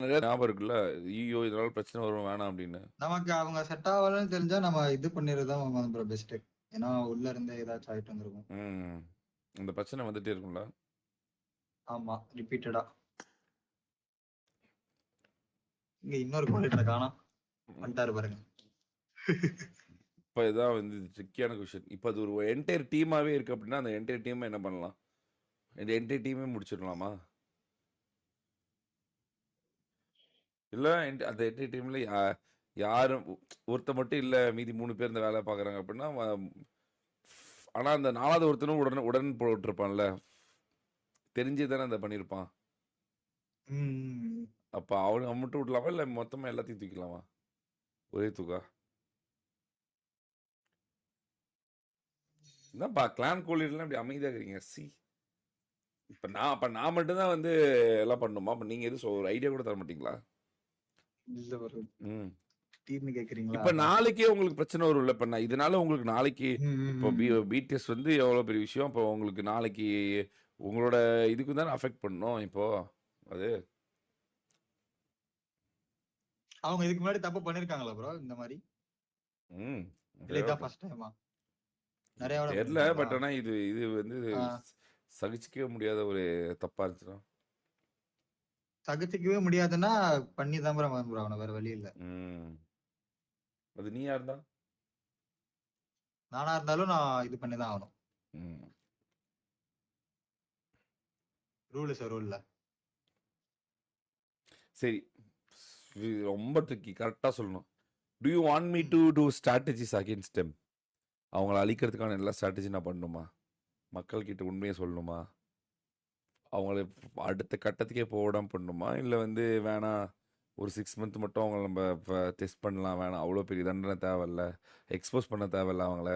நிறைய ஞாபகம் இருக்குல்ல. ஐயோ! இதனால பிரச்சனை வரும் வேணாம் அப்படின்னு. நமக்கு அவங்க செட் ஆகலன்னு தெரிஞ்சா நம்ம இது பண்ணிடுறதுதான் ப்ரோ பெஸ்ட். ஏன்னா உள்ள இருந்தே ஏதாச்சும் ஆயிட்டு இருந்திருக்கும். அந்த பிரச்சனை வந்துட்டே இருக்கும்ல. ஆமா, ரிப்பீட்டடா. இங்க இன்னொரு கோலிட்டரை காணோம். வந்துட்டாரு பாருங்க. இப்போ இதான் வந்து ட்ரிக்கியான கொஷின். இப்போ அது ஒரு என்டையர் டீமாவே இருக்கு அப்படின்னா அந்த என்டையர் டீமை என்ன பண்ணலாம்? இந்த என்டையர் டீமே முடிச்சிடலாமா? இல்லை அந்த என்டையர் டீம்ல யாரும் ஒருத்த மட்டும் இல்லை, மீதி 3 பேர் இந்த வேலை பார்க்குறாங்க அப்படின்னா, ஆனால் அந்த 4வது ஒருத்தனும் உடன் போட்டிருப்பான்ல, தெரிஞ்சே தானே அதை பண்ணியிருப்பான். அப்போ அவனுக்கு மட்டும் விடலாமா இல்லை மொத்தமாக எல்லாத்தையும் தூக்கலாமா? ஒரே தூக்கா? என்னப்பா கிளான் கோலிடலாம் இப்படி அமைதியாக இருக்கிறீங்க? இப்போ நான் மட்டும்தான் வந்து எல்லாம் பண்ணணுமா? அப்போ நீங்கள் எதுவும் ஒரு ஐடியா கூட தர மாட்டீங்களா? இல்ல ஒரு டீம்னு கேக்குறீங்களா? இப்போ நாளைக்கே உங்களுக்கு பிரச்சனை வரும்ல. இப்போ இதனால உங்களுக்கு நாளைக்கு இப்போ பிடிஎஸ் வந்து எவ்வளோ பெரிய விஷயம். இப்போ உங்களுக்கு நாளைக்கு உங்களோட இதுக்கு தானே அஃபெக்ட் பண்ணணும் இப்போ அது. அவங்க இதுக்கு முன்னாடி தப்பு பண்ணிருக்காங்களா ப்ரோ இந்த மாதிரி? இதான் ஃபர்ஸ்ட் டைமா? நிறைய தெரியல. பட் ஆனால் இது வந்து சகிச்சிக்கவே முடியாத ஒரு தப்பா இருந்துச்சுன்னா. சகிச்சிக்கவே முடியாதுன்னா பண்ணி தான் ப்ரோ அவன வேற வழி இல்ல. அது நீயா இருந்தா? நானா இருந்தாலும் நான் இது பண்ணி தான் ஆகணும். ரூல் இஸ் ரூல்ல. சரி, ரொம்ப ட்ரிக்கி. கரெக்டாக சொல்லணும். Do you want me to do strategies against them? அவங்கள அழிக்கிறதுக்கான எல்லா ஸ்ட்ராட்டஜி நான் பண்ணணுமா? மக்கள்கிட்ட உண்மையை சொல்லணுமா? அவங்கள அடுத்த கட்டத்துக்கே போடாம பண்ணணுமா? இல்லை வந்து வேணாம் ஒரு 6 மந்த் மட்டும் அவங்கள நம்ம டெஸ்ட் பண்ணலாம், வேணாம் அவ்வளோ பெரிய தண்டனை தேவையில்ல, எக்ஸ்போஸ் பண்ண தேவையில்ல, அவங்கள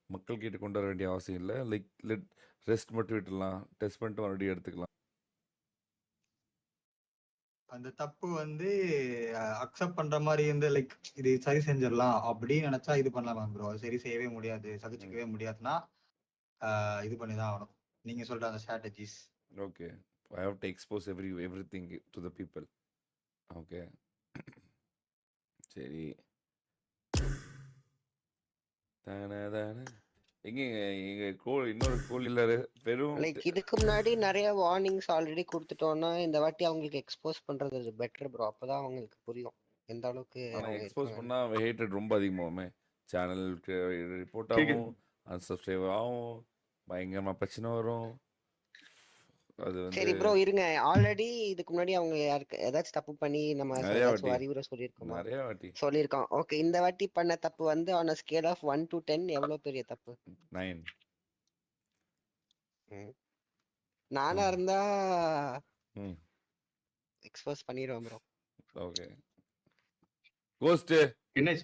மக்கள்கிட்ட கொண்டு வர வேண்டிய அவசியம் இல்லை, லெட் ரெஸ்ட் மட்டும் விட்டுடலாம், டெஸ்ட் பண்ணிட்டு மறுபடியும் எடுத்துக்கலாம். அந்த தப்பு வந்து அக்செப்ட் பண்ற மாதிரி இருந்து லைக் இது சரி செஞ்சிடலாம் அப்படின்னு நினைச்சா இது பண்ணலாம் ப்ரோ. சரி செய்யவே முடியாது, சகிச்சுக்கவே முடியாதுன்னா இது பண்ணி தான் ஆகணும். நீங்க சொல்ற அந்த strategies. Okay, I have to expose everything to the people. Okay சரி. எங்க இன்னொரு கோல் இல்ல வெறும் லைக் இதுக்கு முன்னாடி நிறைய வார்னிங்ஸ் ஆல்ரெடி கொடுத்துட்டோம்னா இந்த வாட்டி அவங்களுக்கு எக்ஸ்போஸ் பண்றது பெட்டர் ப்ரோ. அப்பதான் அவங்களுக்கு புரியும் எந்த அளவுக்கு எக்ஸ்போஸ் பண்ணா ஹேட்டட் ரொம்ப அதிகமாகுமே. சேனல் ரிப்போர்ட் ஆகும், அன்சப்ஸ்கிரைபர் ஆகும், பயங்கரமா பிரச்சனை வரும். அது வந்து சரி ப்ரோ இருங்க, ஆல்ரெடி இதுக்கு முன்னாடி அவங்க யாருக்கு ஏதாச்சும் தப்பு பண்ணி நம்ம அறிவுரை சொல்லியிருக்கோம் நிறைய வாட்டி சொல்லியிருக்கோம். ஓகே, இந்த வாட்டி பண்ண தப்பு வந்து on a scale of 1 to 10 எவ்வளவு பெரிய தப்பு? 9. நானா இருந்தா எக்ஸ்போஸ் பண்ணிடுவேன் ப்ரோ. ஓகே கோஸ்ட் என்ன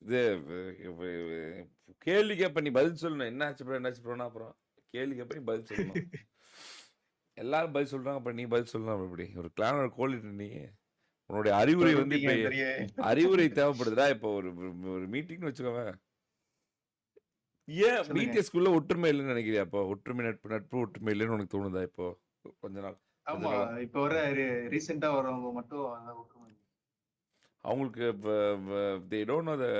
இது கேள்வி கேப்ப நீ பதில் சொல்லணும். என்னாச்சு ப்ரோ என்னாச்சு ப்ரோனா அப்புறம் கேள்வி கேப்ப நீ பதில் சொல்லணும். எல்லாரும் பதில் சொல்றாங்க, அப்ப நீ பதில் சொல்லணும். எப்படி ஒரு கிளானோட கோலிட்டு நீ உன்னுடைய அறிவுரை வந்து அறிவுரை தேவைப்படுதுடா. இப்போ ஒரு மீட்டிங்னு வச்சுக்கோங்க. ஏன் பிடிஎஸ்குள்ள ஒற்றுமை இல்லைன்னு நினைக்கிறியா? இப்போ ஒற்றுமை நட்பு ஒற்றுமை இல்லைன்னு உனக்கு தோணுதா? இப்போ கொஞ்ச நாள் இப்போ வர ரீசெண்டா வரவங்க மட்டும் அவங்களுக்கு they don't know the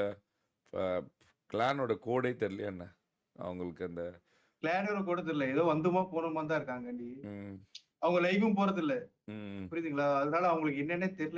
கிளானோட கோடே தெரியல என்ன அவங்களுக்கு. அந்த கிளானோட கோடை தெரியல, ஏதோ வந்துமா போனோமா தான் இருக்காங்க. அவங்க லைவும் போறது இல்ல, புரியுதுங்களா? அதனால அவங்களுக்கு என்னன்னே தெரியல.